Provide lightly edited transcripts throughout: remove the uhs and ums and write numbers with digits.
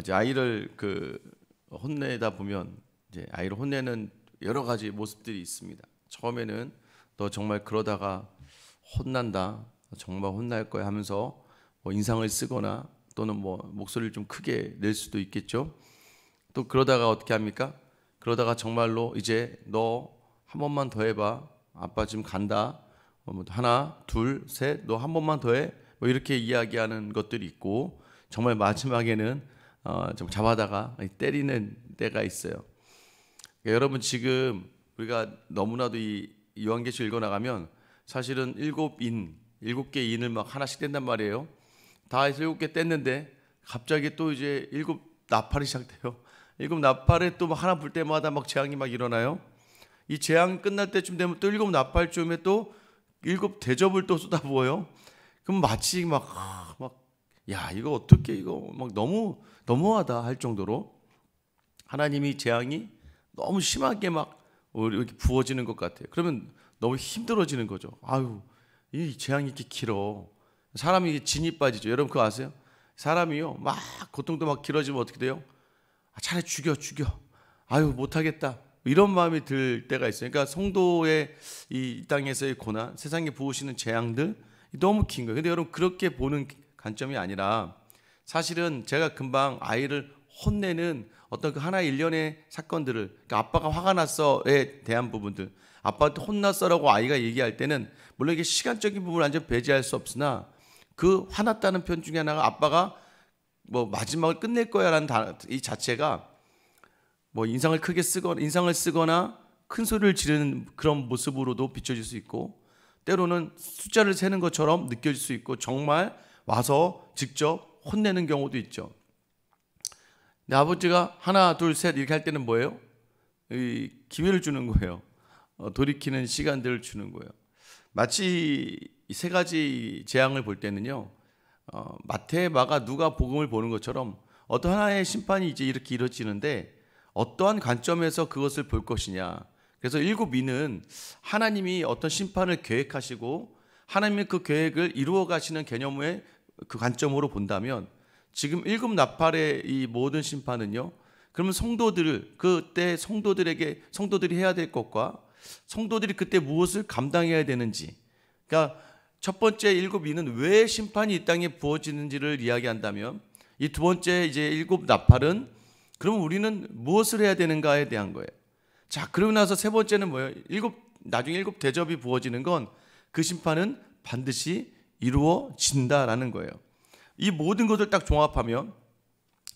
이제 아이를 혼내다 보면 이제 아이를 혼내는 여러 가지 모습들이 있습니다. 처음에는 너 정말 그러다가 혼난다, 정말 혼날 거야 하면서 뭐 인상을 쓰거나 또는 뭐 목소리를 좀 크게 낼 수도 있겠죠. 또 그러다가 어떻게 합니까? 그러다가 정말로 이제 너 한 번만 더 해봐, 아빠 지금 간다, 하나 둘 셋, 너 한 번만 더 해, 뭐 이렇게 이야기하는 것들이 있고, 정말 마지막에는 좀 잡아다가 때리는 때가 있어요. 그러니까 여러분, 지금 우리가 너무나도 이 요한계시록 읽어나가면 사실은 일곱 개 인을 막 하나씩 뗀단 말이에요. 다 해서 7개 뗐는데 갑자기 또 이제 7나팔이 시작돼요. 7나팔에 또 하나 불 때마다 막 재앙이 막 일어나요. 이 재앙 끝날 때쯤 되면 또 7나팔쯤에 또 7대접을 또 쏟아부어요. 그럼 마치 야, 이거 어떻게, 이거 막 너무하다 할 정도로 하나님이 재앙이 너무 심하게 막 이렇게 부어지는 것 같아요. 그러면 너무 힘들어지는 거죠. 아유, 이 재앙이 이렇게 길어. 사람이 진이 빠지죠. 여러분 그거 아세요? 사람이요, 막 고통도 막 길어지면 어떻게 돼요? 차라리 죽여. 아유, 못하겠다, 이런 마음이 들 때가 있어요. 그러니까 성도의 이 땅에서의 고난, 세상에 부으시는 재앙들 너무 긴 거예요. 근데 여러분, 그렇게 보는 관점이 아니라 사실은 제가 금방 아이를 혼내는 어떤 그 하나의 일련의 사건들을, 그러니까 아빠가 화가 났어에 대한 부분들, 아빠한테 혼났어라고 아이가 얘기할 때는 물론 이게 시간적인 부분을 완전 배제할 수 없으나, 그 화났다는 편 중에 하나가 아빠가 뭐 마지막을 끝낼 거야라는 단어 이 자체가 뭐 인상을 쓰거나 큰 소리를 지르는 그런 모습으로도 비춰질 수 있고, 때로는 숫자를 세는 것처럼 느껴질 수 있고, 정말 와서 직접 혼내는 경우도 있죠. 근데 아버지가 하나 둘 셋 이렇게 할 때는 뭐예요? 이 기회를 주는 거예요. 돌이키는 시간들을 주는 거예요. 마치 이 세 가지 재앙을 볼 때는요, 마태, 마가, 누가 복음을 보는 것처럼 어떤 하나의 심판이 이제 이렇게 이루어지는데 어떠한 관점에서 그것을 볼 것이냐. 그래서 7위는 하나님이 어떤 심판을 계획하시고 하나님의 그 계획을 이루어 가시는 개념의 그 관점으로 본다면, 지금 7나팔의 이 모든 심판은요, 그러면 그때 성도들이 해야 될 것과 성도들이 그때 무엇을 감당해야 되는지, 그러니까 첫 번째 7위는 왜 심판이 이 땅에 부어지는지를 이야기한다면, 이 두 번째 이제 7나팔은 그럼 우리는 무엇을 해야 되는가에 대한 거예요. 자, 그러고 나서 세 번째는 뭐예요? 나중에 7대접이 부어지는 건 그 심판은 반드시 이루어진다라는 거예요. 이 모든 것을 딱 종합하면,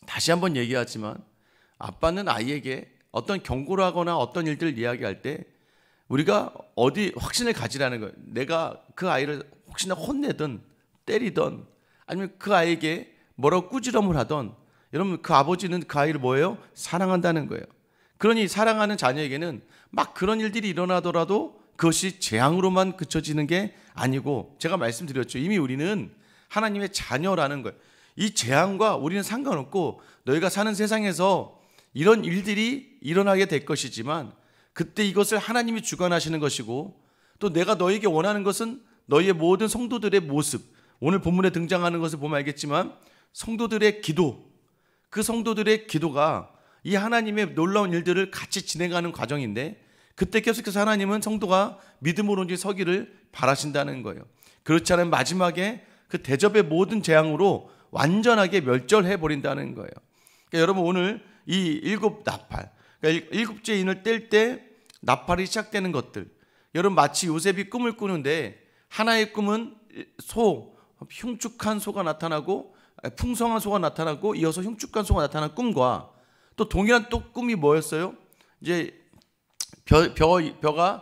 다시 한번 얘기하지만 아빠는 아이에게 어떤 경고를 하거나 어떤 일들을 이야기할 때 우리가 어디 확신을 가지라는 거예요. 내가 그 아이를 혹시나 혼내든 때리든 아니면 그 아이에게 뭐라고 꾸지람을 하든, 여러분 그 아버지는 그 아이를 뭐예요? 사랑한다는 거예요. 그러니 사랑하는 자녀에게는 막 그런 일들이 일어나더라도 그것이 재앙으로만 그쳐지는 게 아니고, 제가 말씀드렸죠. 이미 우리는 하나님의 자녀라는 거예요. 이 재앙과 우리는 상관없고, 너희가 사는 세상에서 이런 일들이 일어나게 될 것이지만 그때 이것을 하나님이 주관하시는 것이고, 또 내가 너에게 원하는 것은 너희의 모든 성도들의 모습, 오늘 본문에 등장하는 것을 보면 알겠지만 성도들의 기도, 그 성도들의 기도가 이 하나님의 놀라운 일들을 같이 진행하는 과정인데, 그때 계속해서 하나님은 성도가 믿음으로 이제 서기를 바라신다는 거예요. 그렇지 않으면 마지막에 그 대접의 모든 재앙으로 완전하게 멸절해 버린다는 거예요. 그러니까 여러분, 오늘 이 7나팔, 그러니까 7째 인을 뗄 때 나팔이 시작되는 것들, 여러분 마치 요셉이 꿈을 꾸는데 하나의 꿈은 흉측한 소가 나타나고 풍성한 소가 나타나고 이어서 흉측한 소가 나타난 꿈과, 또 동일한 또 꿈이 뭐였어요? 이제 벼가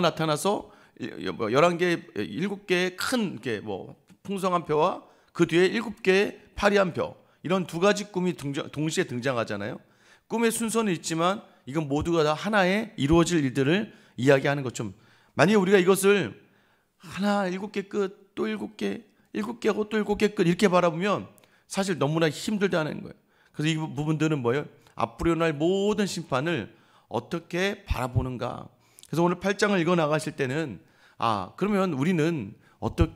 나타나서 11개, 7개의 큰 뭐 풍성한 벼와 그 뒤에 7개의 파리한 벼, 이런 두 가지 꿈이 동시에 등장하잖아요. 꿈의 순서는 있지만 이건 모두가 다 하나의 이루어질 일들을 이야기하는 것좀, 만약에 우리가 이것을 하나 7개 끝, 또 7개, 7개하고 또 7개 끝 이렇게 바라보면 사실 너무나 힘들다는 거예요. 그래서 이 부분들은 뭐예요? 앞으로 일어날 모든 심판을 어떻게 바라보는가. 그래서 오늘 8장을 읽어 나가실 때는 그러면 우리는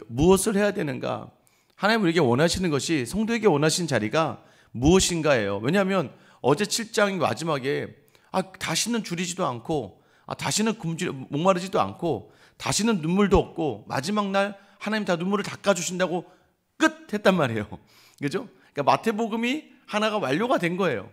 무엇을 해야 되는가. 하나님 우리에게 원하시는 것이, 성도에게 원하시는 자리가 무엇인가예요. 왜냐하면 어제 7장 마지막에 다시는 줄이지도 않고 다시는 목마르지도 않고 다시는 눈물도 없고 마지막 날 하나님 다 눈물을 닦아주신다고 끝 했단 말이에요. 그죠? 그러니까 마태복음이 하나가 완료가 된 거예요.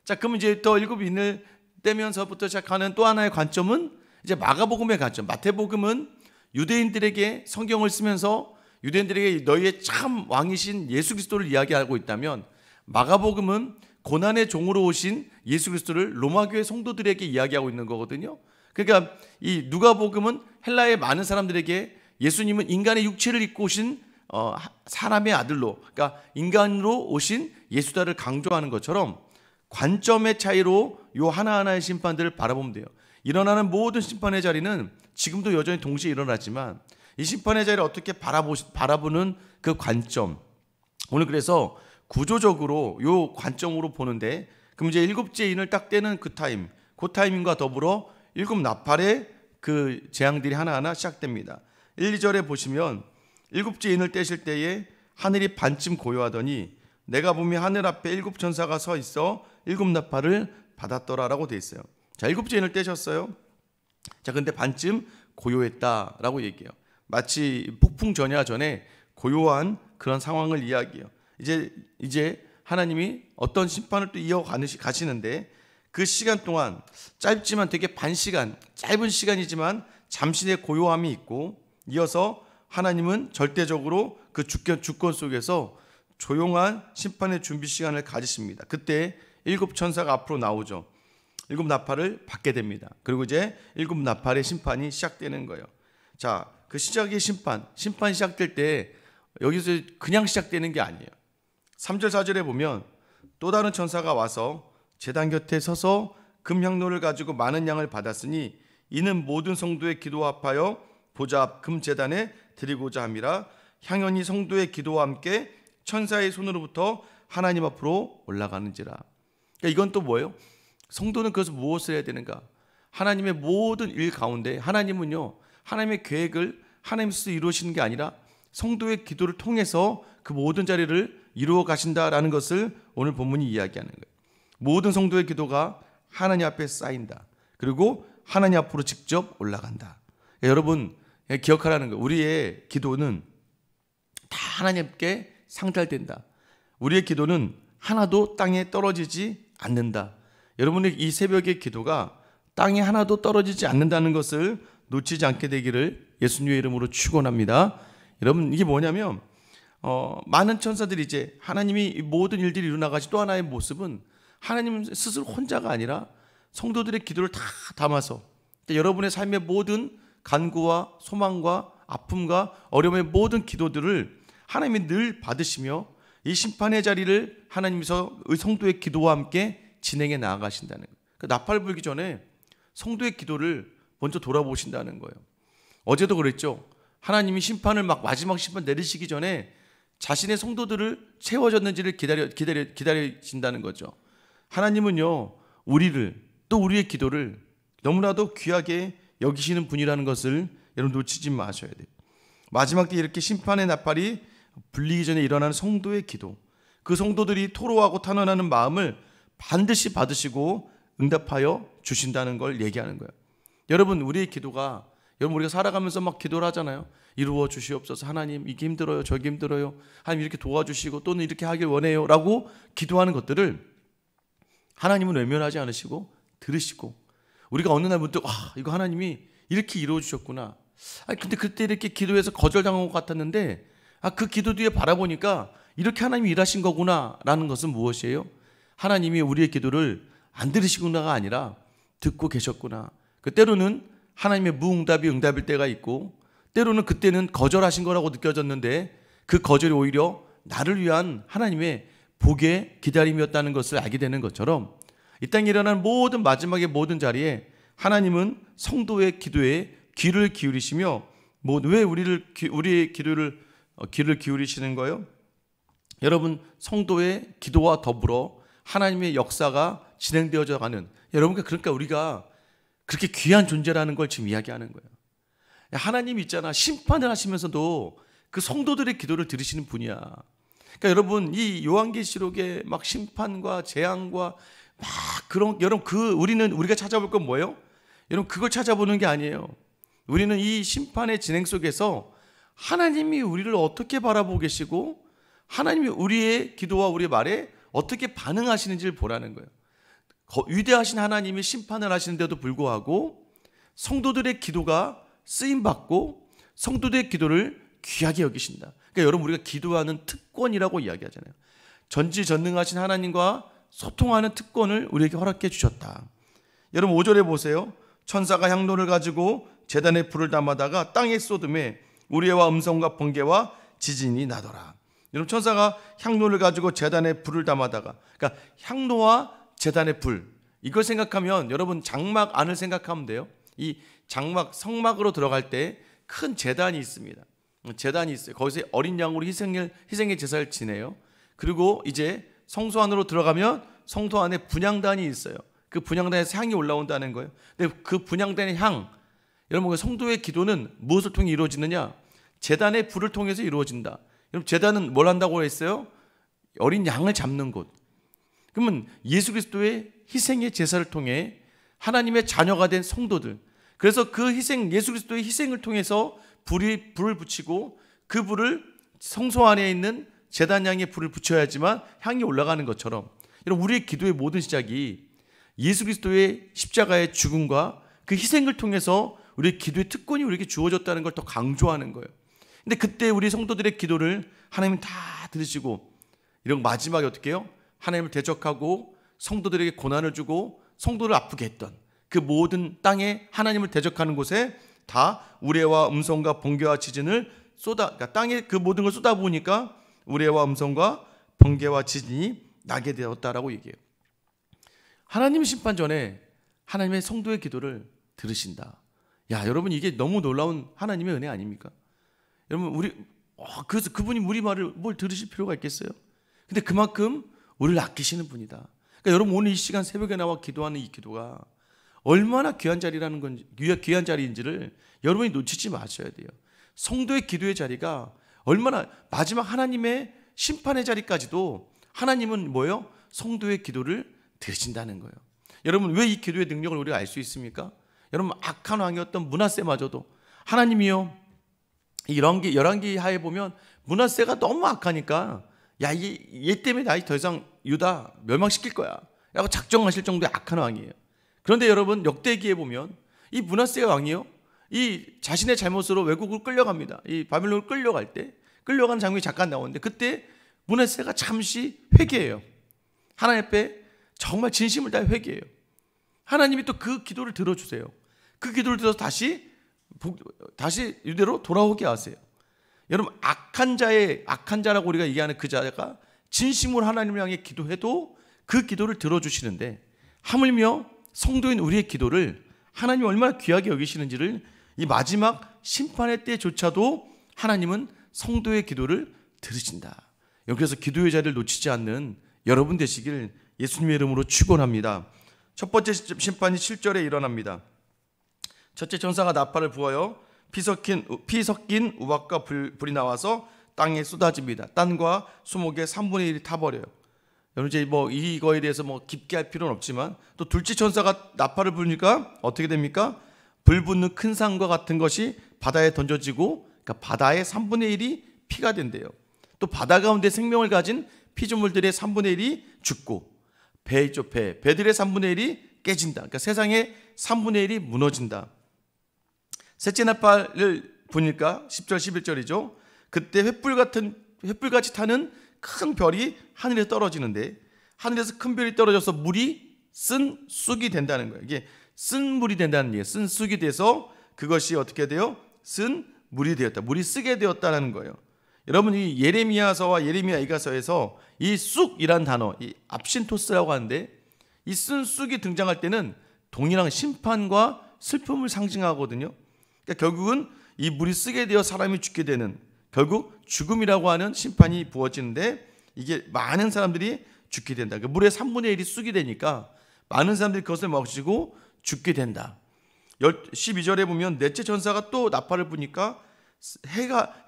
자, 그럼 이제 또 일곱 인을 떼면서부터 시작하는 또 하나의 관점은 이제 마가복음의 관점. 마태복음은 유대인들에게 성경을 쓰면서 유대인들에게 너희의 참 왕이신 예수 그리스도를 이야기하고 있다면, 마가복음은 고난의 종으로 오신 예수 그리스도를 로마교회 성도들에게 이야기하고 있는 거거든요. 그러니까 이 누가복음은 헬라의 많은 사람들에게 예수님은 인간의 육체를 입고 오신 사람의 아들로, 그러니까 인간으로 오신 예수다를 강조하는 것처럼 관점의 차이로 요 하나하나의 심판들을 바라보면 돼요. 일어나는 모든 심판의 자리는 지금도 여전히 동시에 일어나지만 이 심판의 자리를 어떻게 바라보는 그 관점, 오늘 그래서 구조적으로 요 관점으로 보는데, 그럼 이제 일곱째 인을 딱 떼는 그 타이밍과 더불어 일곱 나팔의 그 재앙들이 하나하나 시작됩니다. 1, 2절에 보시면 일곱째 인을 떼실 때에 하늘이 반쯤 고요하더니 내가 보미 하늘 앞에 일곱 천사가 서 있어 일곱 나팔을 받았더라라고 돼 있어요. 자, 일곱째 인을 떼셨어요. 자, 근데 반쯤 고요했다라고 얘기해요. 마치 폭풍 전야 전에 고요한 그런 상황을 이야기해요. 이제 하나님이 어떤 심판을 또 가시는데, 그 시간 동안 짧지만 되게 짧은 시간이지만 잠시의 고요함이 있고, 이어서 하나님은 절대적으로 그 주권 속에서 조용한 심판의 준비 시간을 가지십니다. 그때 일곱 천사가 앞으로 나오죠. 일곱 나팔을 받게 됩니다. 그리고 이제 일곱 나팔의 심판이 시작되는 거예요. 자, 그 시작의 심판 시작될 때 여기서 그냥 시작되는 게 아니에요. 3절 4절에 보면 또 다른 천사가 와서 제단 곁에 서서 금향로를 가지고 많은 양을 받았으니 이는 모든 성도의 기도와 합하여 보좌 앞 금제단에 드리고자 함이라. 향연이 성도의 기도와 함께 천사의 손으로부터 하나님 앞으로 올라가는지라. 그러니까 이건 또 뭐예요? 성도는 그래서 무엇을 해야 되는가? 하나님의 모든 일 가운데 하나님은요, 하나님의 계획을 하나님 스스로 이루시는 게 아니라 성도의 기도를 통해서 그 모든 자리를 이루어 가신다라는 것을 오늘 본문이 이야기하는 거예요. 모든 성도의 기도가 하나님 앞에 쌓인다. 그리고 하나님 앞으로 직접 올라간다. 여러분 기억하라는 거예요. 우리의 기도는 다 하나님께 상달된다. 우리의 기도는 하나도 땅에 떨어지지 않는다. 여러분의 이 새벽의 기도가 땅에 하나도 떨어지지 않는다는 것을 놓치지 않게 되기를 예수님의 이름으로 축원합니다. 여러분, 이게 뭐냐면 많은 천사들이 이제 하나님이 모든 일들이 일어나가지 또 하나의 모습은 하나님 스스로 혼자가 아니라 성도들의 기도를 다 담아서 여러분의 삶의 모든 간구와 소망과 아픔과 어려움의 모든 기도들을 하나님이 늘 받으시며 이 심판의 자리를 하나님께서 성도의 기도와 함께 진행해 나아가신다는 거예요. 나팔 불기 전에 성도의 기도를 먼저 돌아보신다는 거예요. 어제도 그랬죠. 하나님이 심판을 마지막 심판 내리시기 전에 자신의 성도들을 채워졌는지를 기다리신다는 거죠. 하나님은요, 우리를 또 우리의 기도를 너무나도 귀하게 여기시는 분이라는 것을 여러분 놓치지 마셔야 돼요. 마지막 때 이렇게 심판의 나팔이 불리기 전에 일어나는 성도의 기도, 그 성도들이 토로하고 탄원하는 마음을 반드시 받으시고 응답하여 주신다는 걸 얘기하는 거예요. 여러분, 우리의 기도가, 여러분 우리가 살아가면서 막 기도를 하잖아요. 이루어 주시옵소서. 하나님 이게 힘들어요, 저게 힘들어요. 하나님 이렇게 도와주시고 또는 이렇게 하길 원해요 라고 기도하는 것들을 하나님은 외면하지 않으시고 들으시고, 우리가 어느 날 문득 이거 하나님이 이렇게 이루어 주셨구나. 근데 그때 이렇게 기도해서 거절당한 것 같았는데 그 기도 뒤에 바라보니까 이렇게 하나님이 일하신 거구나 라는 것은 무엇이에요? 하나님이 우리의 기도를 안 들으시구나가 아니라 듣고 계셨구나. 때로는 하나님의 무응답이 응답일 때가 있고, 때로는 그때는 거절하신 거라고 느껴졌는데 그 거절이 오히려 나를 위한 하나님의 복의 기다림이었다는 것을 알게 되는 것처럼, 이 땅에 일어난 모든 마지막의 모든 자리에 하나님은 성도의 기도에 귀를 기울이시며, 왜 우리의 기도를 귀를 기울이시는 거예요? 여러분, 성도의 기도와 더불어 하나님의 역사가 진행되어져 가는, 여러분, 그러니까 우리가 그렇게 귀한 존재라는 걸 지금 이야기하는 거예요. 하나님이 있잖아, 심판을 하시면서도 그 성도들의 기도를 들으시는 분이야. 그러니까 여러분, 이 요한계시록의 막 심판과 재앙과 막 그런, 여러분, 우리가 찾아볼 건 뭐예요? 여러분, 그걸 찾아보는 게 아니에요. 우리는 이 심판의 진행 속에서 하나님이 우리를 어떻게 바라보고 계시고 하나님이 우리의 기도와 우리의 말에 어떻게 반응하시는지를 보라는 거예요. 위대하신 하나님이 심판을 하시는데도 불구하고 성도들의 기도가 쓰임받고 성도들의 기도를 귀하게 여기신다. 그러니까 여러분, 우리가 기도하는 특권이라고 이야기하잖아요. 전지전능하신 하나님과 소통하는 특권을 우리에게 허락해 주셨다. 여러분, 5절에 보세요. 천사가 향로를 가지고 제단에 불을 담아다가 땅에 쏟음에 우레와 음성과 번개와 지진이 나더라. 여러분, 천사가 향로를 가지고 제단에 불을 담아다가, 그러니까 향로와 제단의 불, 이걸 생각하면 여러분 장막 안을 생각하면 돼요. 이 장막, 성막으로 들어갈 때 큰 제단이 있습니다. 제단이 있어요. 거기서 어린 양으로 희생의 제사를 지내요. 그리고 이제 성소 안으로 들어가면 성소 안에 분향단이 있어요. 그 분향단에서 향이 올라온다는 거예요. 근데 그 분향단의 향, 여러분, 성도의 기도는 무엇을 통해 이루어지느냐? 제단의 불을 통해서 이루어진다. 여러분, 제단은 뭘 한다고 했어요? 어린 양을 잡는 곳. 그러면 예수 그리스도의 희생의 제사를 통해 하나님의 자녀가 된 성도들, 그래서 그 희생, 예수 그리스도의 희생을 통해서 불을 붙이고 그 불을 성소 안에 있는 제단 향에 불을 붙여야지만 향이 올라가는 것처럼, 여러분, 우리의 기도의 모든 시작이 예수 그리스도의 십자가의 죽음과 그 희생을 통해서 우리의 기도의 특권이 우리에게 주어졌다는 걸 더 강조하는 거예요. 근데 그때 우리 성도들의 기도를 하나님 다 들으시고, 이런 마지막에 어떻게 해요? 하나님을 대적하고 성도들에게 고난을 주고 성도를 아프게 했던 그 모든 땅에 하나님을 대적하는 곳에 다 우레와 음성과 번개와 지진을 그러니까 땅에 그 모든 걸 쏟아부으니까 우레와 음성과 번개와 지진이 나게 되었다라고 얘기해요. 하나님 심판 전에 하나님의 성도의 기도를 들으신다. 야, 여러분, 이게 너무 놀라운 하나님의 은혜 아닙니까? 여러분, 그래서 그분이 우리 말을 뭘 들으실 필요가 있겠어요? 근데 그만큼 우리를 아끼시는 분이다. 그러니까 여러분, 오늘 이 시간 새벽에 나와 기도하는 이 기도가 얼마나 귀한 자리라는 건지, 귀한 자리인지를 여러분이 놓치지 마셔야 돼요. 성도의 기도의 자리가 얼마나, 마지막 하나님의 심판의 자리까지도 하나님은 뭐예요? 성도의 기도를 들으신다는 거예요. 여러분, 왜 이 기도의 능력을 우리가 알 수 있습니까? 여러분, 악한 왕이었던 므낫세마저도 하나님이요, 열왕기 하에 보면 므낫세가 너무 악하니까, 야, 얘 때문에 나 더 이상 유다 멸망시킬 거야 라고 작정하실 정도의 악한 왕이에요. 그런데 여러분, 역대기에 보면 이 므낫세 왕이요, 이 자신의 잘못으로 외국을 끌려갑니다. 이 바빌론을 끌려갈 때 끌려가는 장면이 잠깐 나오는데, 그때 므낫세가 잠시 회개해요. 하나님 앞에 정말 진심을 다해 회개해요. 하나님이 또 그 기도를 들어주세요. 그 기도를 들어서 다시 유대로 돌아오게 하세요. 여러분, 악한 자라고 우리가 얘기하는 그 자가 진심으로 하나님을 향해 기도해도 그 기도를 들어주시는데, 하물며 성도인 우리의 기도를 하나님이 얼마나 귀하게 여기시는지를 이 마지막 심판의 때조차도 하나님은 성도의 기도를 들으신다. 여기서 기도의 자리를 놓치지 않는 여러분 되시길 예수님의 이름으로 축원합니다. 첫 번째 심판이 7절에 일어납니다. 첫째 천사가 나팔을 부어요. 피 섞인 우박과 불이 나와서 땅에 쏟아집니다. 땅과 수목의 3분의 1이 타버려요. 여러분, 이제 이거에 대해서 깊게 할 필요는 없지만, 또 둘째 천사가 나팔을 부니까 어떻게 됩니까? 불 붙는 큰 산과 같은 것이 바다에 던져지고, 그러니까 바다의 3분의 1이 피가 된대요. 또 바다 가운데 생명을 가진 피조물들의 3분의 1이 죽고, 배들의 3분의 1이 깨진다. 그러니까 세상의 3분의 1이 무너진다. 셋째 나팔을 부니까 10절 11절이죠. 그때 횃불같이 타는 큰 별이 하늘에 떨어지는데, 하늘에서 큰 별이 떨어져서 물이 쓴 쑥이 된다는 거예요. 이게 쓴 물이 된다는 얘기예요. 쓴 쑥이 돼서 그것이 어떻게 돼요? 쓴 물이 되었다. 물이 쓰게 되었다는 거예요. 여러분, 이 예레미야서와 예레미야 이가서에서 이 쑥이란 단어, 이 압신토스라고 하는데, 이 쓴 쑥이 등장할 때는 동일한 심판과 슬픔을 상징하거든요. 그러니까 결국은 이 물이 쓰게 되어 사람이 죽게 되는, 결국 죽음이라고 하는 심판이 부어지는데, 이게 많은 사람들이 죽게 된다. 그러니까 물의 3분의 1이 쑥이 되니까 많은 사람들이 그것을 마시고 죽게 된다. 12절에 보면 넷째 천사가 또 나팔을 부니까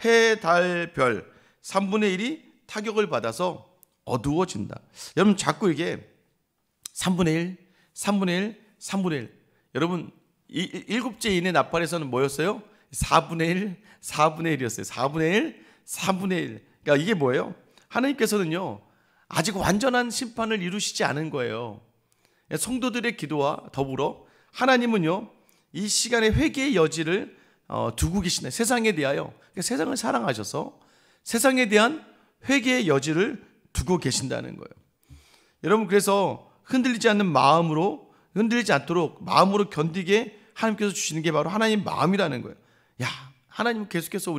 해, 달, 별 3분의 1이 타격을 받아서 어두워진다. 여러분 자꾸 이게 3분의 1, 3분의 1, 3분의 1. 여러분 일곱째 인의 나팔에서는 뭐였어요? 4분의 1, 4분의 1이었어요. 4분의 1, 3분의 1. 그러니까 이게 뭐예요? 하나님께서는요 아직 완전한 심판을 이루시지 않은 거예요. 성도들의 기도와 더불어 하나님은요 이 시간의 회개의 여지를 두고 계시네. 세상에 대하여, 그러니까 세상을 사랑하셔서 세상에 대한 회개의 여지를 두고 계신다는 거예요. 여러분 그래서 흔들리지 않는 마음으로, 흔들리지 않도록 마음으로 견디게 하나님께서 주시는 게 바로 하나님 마음이라는 거예요. 야, 하나님은 계속해서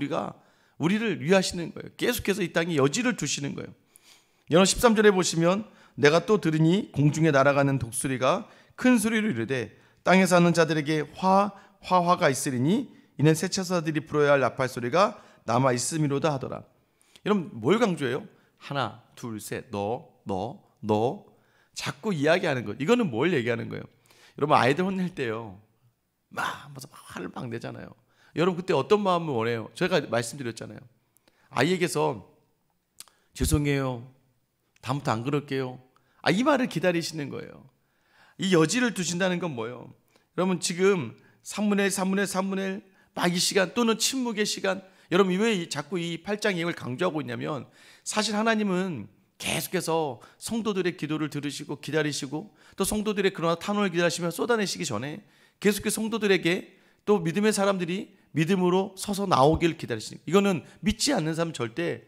우리를 위하시는 거예요. 계속해서 이 땅에 여지를 두시는 거예요. 여러분 13절에 보시면 내가 또 들으니 공중에 날아가는 독수리가 큰 소리로 이르되 땅에 사는 자들에게 화가 있으리니 이는 세차사들이 불어야 할 나팔 소리가 남아 있음이로다 하더라. 여러분 뭘 강조해요? 하나, 둘, 셋, 너 자꾸 이야기하는 것. 이거는 뭘 얘기하는 거예요? 여러분 아이들 혼낼 때요 막 화를 막 내잖아요. 여러분 그때 어떤 마음을 원해요? 제가 말씀드렸잖아요. 아이에게서 죄송해요, 다음부터 안 그럴게요, 이 말을 기다리시는 거예요. 이 여지를 두신다는 건 뭐예요? 여러분 지금 3분의 1, 3분의 3분의 1 막 이 시간 또는 침묵의 시간, 여러분 왜 자꾸 이 8장 예언을 강조하고 있냐면 사실 하나님은 계속해서 성도들의 기도를 들으시고 기다리시고 또 성도들의 그러나 탄원을 기다리시며 쏟아내시기 전에 계속해서 성도들에게 또 믿음의 사람들이 믿음으로 서서 나오길 기다리시는, 이거는 믿지 않는 사람은 절대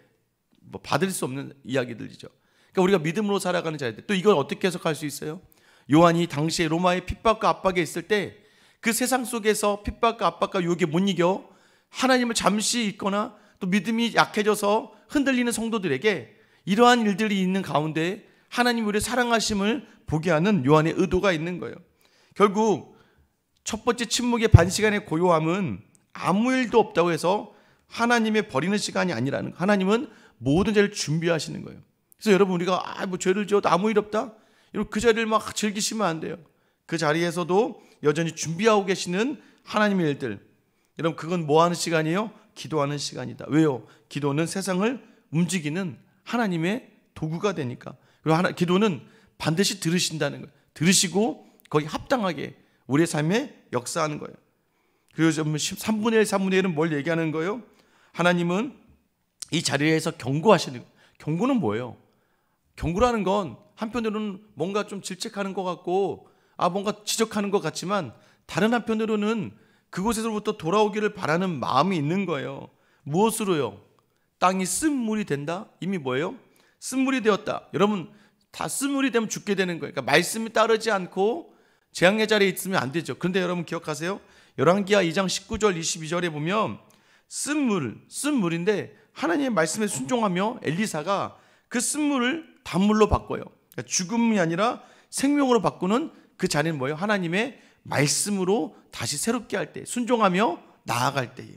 받을 수 없는 이야기들이죠. 그러니까 우리가 믿음으로 살아가는 자들, 또 이걸 어떻게 해석할 수 있어요? 요한이 당시에 로마의 핍박과 압박에 있을 때 그 세상 속에서 핍박과 압박과 유혹에 못 이겨 하나님을 잠시 잊거나 또 믿음이 약해져서 흔들리는 성도들에게 이러한 일들이 있는 가운데 하나님 우리의 사랑하심을 보게 하는 요한의 의도가 있는 거예요. 결국 첫 번째 침묵의 반시간의 고요함은 아무 일도 없다고 해서 하나님의 버리는 시간이 아니라는 거예요. 하나님은 모든 죄를 준비하시는 거예요. 그래서 여러분 우리가 죄를 지어도 아무 일 없다, 여러분 그 자리를 막 즐기시면 안 돼요. 그 자리에서도 여전히 준비하고 계시는 하나님의 일들, 여러분 그건 뭐 하는 시간이에요? 기도하는 시간이다. 왜요? 기도는 세상을 움직이는 하나님의 도구가 되니까. 그리고 기도는 반드시 들으신다는 거예요. 들으시고 거기 합당하게 우리의 삶에 역사하는 거예요. 그리고 3분의 1, 3분의 1은 뭘 얘기하는 거예요? 하나님은 이 자리에서 경고하시는 거예요. 경고는 뭐예요? 경고라는 건 한편으로는 뭔가 좀 질책하는 것 같고 뭔가 지적하는 것 같지만 다른 한편으로는 그곳에서부터 돌아오기를 바라는 마음이 있는 거예요. 무엇으로요? 땅이 쓴물이 된다? 이미 뭐예요? 쓴물이 되었다. 여러분 다 쓴물이 되면 죽게 되는 거예요. 그러니까 말씀이 따르지 않고 재앙의 자리에 있으면 안 되죠. 그런데 여러분 기억하세요? 열왕기하 2장 19절 22절에 보면 쓴물인데 하나님의 말씀에 순종하며 엘리사가 그 쓴물을 단물로 바꿔요. 그러니까 죽음이 아니라 생명으로 바꾸는 그 자리는 뭐예요? 하나님의 말씀으로 다시 새롭게 할 때, 순종하며 나아갈 때에.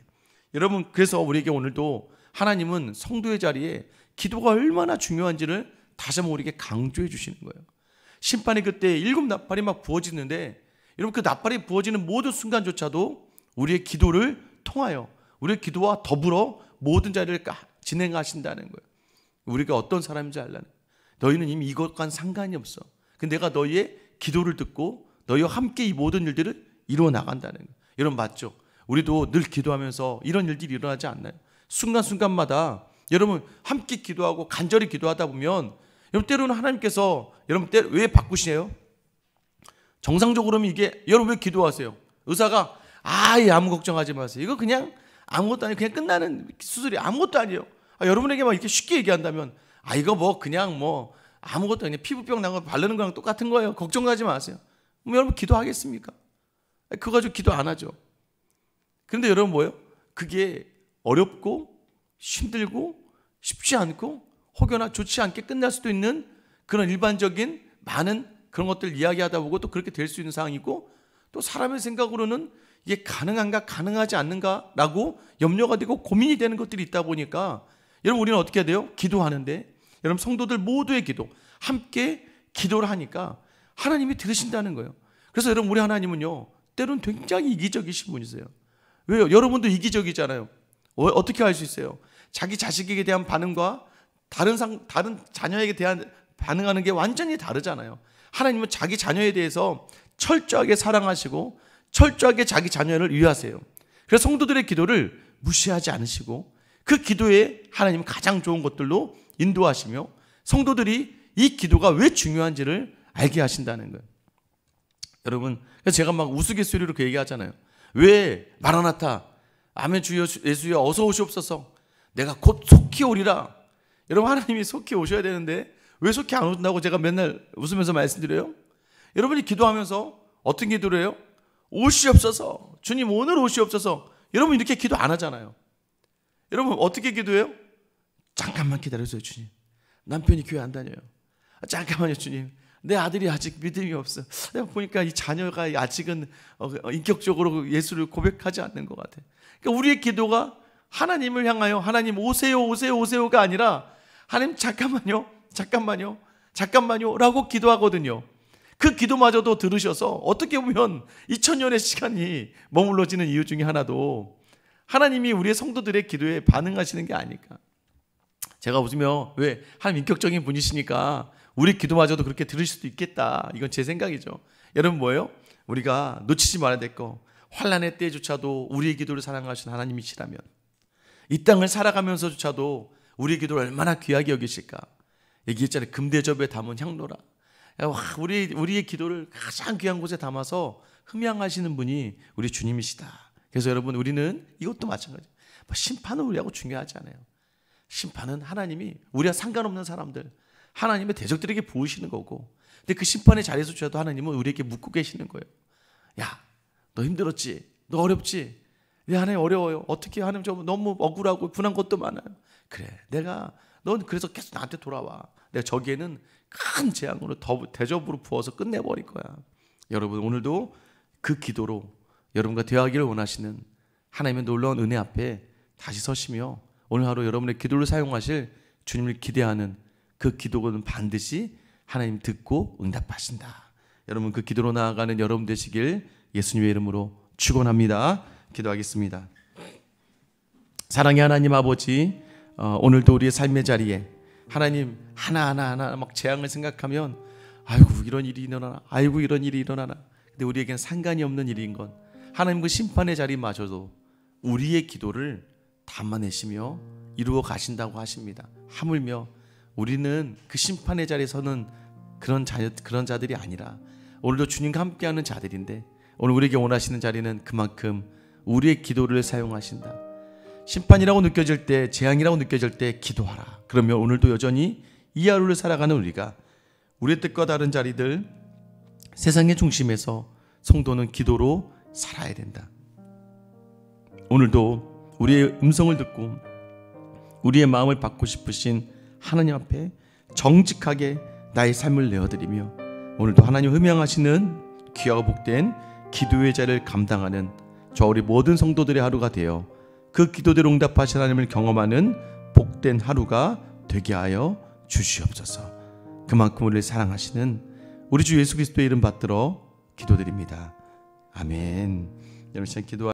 여러분 그래서 우리에게 오늘도 하나님은 성도의 자리에 기도가 얼마나 중요한지를 다시 한번 우리에게 강조해 주시는 거예요. 심판이 그때 7 나팔이 막 부어지는데 여러분 그 나팔이 부어지는 모든 순간조차도 우리의 기도를 통하여 우리의 기도와 더불어 모든 자리를 진행하신다는 거예요. 우리가 어떤 사람인지 알라는 거예요. 너희는 이미 이것과는 상관이 없어. 근데 내가 너희의 기도를 듣고 너희와 함께 이 모든 일들을 이루어 나간다는 거예요. 여러분 맞죠? 우리도 늘 기도하면서 이런 일들이 일어나지 않나요? 순간순간마다 여러분 함께 기도하고 간절히 기도하다 보면 여러분 때로는 하나님께서 여러분 왜 바꾸시네요? 정상적으로는 이게 여러분 왜 기도하세요? 의사가 아무 걱정하지 마세요. 이거 그냥 아무것도 아니고 그냥 끝나는 수술이 아무것도 아니에요. 여러분에게 막 이렇게 쉽게 얘기한다면 이거 뭐 그냥 뭐 아무것도 아니에요. 피부병 난 거 바르는 거랑 똑같은 거예요. 걱정하지 마세요. 여러분 기도하겠습니까? 그거 가지고 기도 안 하죠. 그런데 여러분 뭐예요? 그게 어렵고 힘들고 쉽지 않고 혹여나 좋지 않게 끝날 수도 있는 그런 일반적인 많은 그런 것들 이야기하다 보고 또 그렇게 될 수 있는 상황이고, 또 사람의 생각으로는 이게 가능한가 가능하지 않는가라고 염려가 되고 고민이 되는 것들이 있다 보니까 여러분 우리는 어떻게 해야 돼요? 기도하는데 여러분 성도들 모두의 기도 함께 기도를 하니까 하나님이 들으신다는 거예요. 그래서 여러분 우리 하나님은요 때로는 굉장히 이기적이신 분이세요. 왜요? 여러분도 이기적이잖아요. 어떻게 알 수 있어요? 자기 자식에게 대한 반응과 다른 자녀에게 대한 반응하는 게 완전히 다르잖아요. 하나님은 자기 자녀에 대해서 철저하게 사랑하시고 철저하게 자기 자녀를 위하세요. 그래서 성도들의 기도를 무시하지 않으시고 그 기도에 하나님은 가장 좋은 것들로 인도하시며 성도들이 이 기도가 왜 중요한지를 알게 하신다는 거예요. 여러분, 제가 막 우스갯소리로 그 얘기하잖아요. 왜 마라나타 아멘 주 예수여 어서 오시옵소서 내가 곧 속히 오리라. 여러분, 하나님이 속히 오셔야 되는데 왜 속히 안 오신다고 제가 맨날 웃으면서 말씀드려요? 여러분이 기도하면서 어떤 기도를 해요? 오시옵소서, 주님 오늘 오시옵소서. 여러분 이렇게 기도 안 하잖아요. 여러분 어떻게 기도해요? 잠깐만 기다려주세요 주님, 남편이 교회 안 다녀요. 잠깐만요 주님, 내 아들이 아직 믿음이 없어. 내가 보니까 이 자녀가 아직은 인격적으로 예수를 고백하지 않는 것 같아. 그러니까 우리의 기도가 하나님을 향하여 하나님 오세요 오세요 오세요가 아니라 하나님 잠깐만요 라고 기도하거든요. 그 기도마저도 들으셔서 어떻게 보면 2000년의 시간이 머물러지는 이유 중에 하나도 하나님이 우리의 성도들의 기도에 반응하시는 게 아닐까. 제가 웃으며 왜 하나님 인격적인 분이시니까 우리 기도마저도 그렇게 들으실 수도 있겠다, 이건 제 생각이죠. 여러분 뭐예요? 우리가 놓치지 말아야 될 거, 환난의 때조차도 우리의 기도를 사랑하시는 하나님이시라면 이 땅을 살아가면서조차도 우리의 기도를 얼마나 귀하게 여기실까. 얘기했잖아요. 금대접에 담은 향로라. 우리의 기도를 가장 귀한 곳에 담아서 흠양하시는 분이 우리 주님이시다. 그래서 여러분 우리는 이것도 마찬가지예요. 심판은 우리하고 중요하지 않아요. 심판은 하나님이 우리와 상관없는 사람들, 하나님의 대적들에게 보이시는 거고, 근데 그 심판의 자리에서조차도 하나님은 우리에게 묻고 계시는 거예요. 야, 너 힘들었지? 너 어렵지? 내 하나님 어려워요. 어떻게 하나님 저 너무 억울하고 분한 것도 많아요. 그래, 넌 그래서 계속 나한테 돌아와. 내가 저기에는 큰 재앙으로 대접으로 부어서 끝내버릴 거야. 여러분 오늘도 그 기도로 여러분과 대화하기를 원하시는 하나님의 놀라운 은혜 앞에 다시 서시며 오늘 하루 여러분의 기도를 사용하실 주님을 기대하는 그 기도는 반드시 하나님 듣고 응답하신다. 여러분 그 기도로 나아가는 여러분 되시길 예수님의 이름으로 축원합니다. 기도하겠습니다. 사랑의 하나님 아버지, 오늘도 우리의 삶의 자리에 하나님 하나하나 막 재앙을 생각하면 아이고 이런 일이 일어나나, 아이고 이런 일이 일어나나. 근데 우리에겐 상관이 없는 일인 건 하나님 그 심판의 자리마저도 우리의 기도를 담아내시며 이루어 가신다고 하십니다. 하물며 우리는 그 심판의 자리에서는 그런 자들이 아니라 오늘도 주님과 함께하는 자들인데 오늘 우리에게 원하시는 자리는 그만큼 우리의 기도를 사용하신다. 심판이라고 느껴질 때, 재앙이라고 느껴질 때 기도하라. 그러면 오늘도 여전히 이 하루를 살아가는 우리가 우리의 뜻과 다른 자리들, 세상의 중심에서 성도는 기도로 살아야 된다. 오늘도 우리의 음성을 듣고 우리의 마음을 받고 싶으신 하나님 앞에 정직하게 나의 삶을 내어드리며 오늘도 하나님 흠양하시는 귀하고 복된 기도의 자리를 감당하는 저 우리 모든 성도들의 하루가 되어 그 기도대로 응답하신 하나님을 경험하는 복된 하루가 되게 하여 주시옵소서. 그만큼 우리를 사랑하시는 우리 주 예수 그리스도의 이름 받들어 기도드립니다. 아멘. 여러분 기도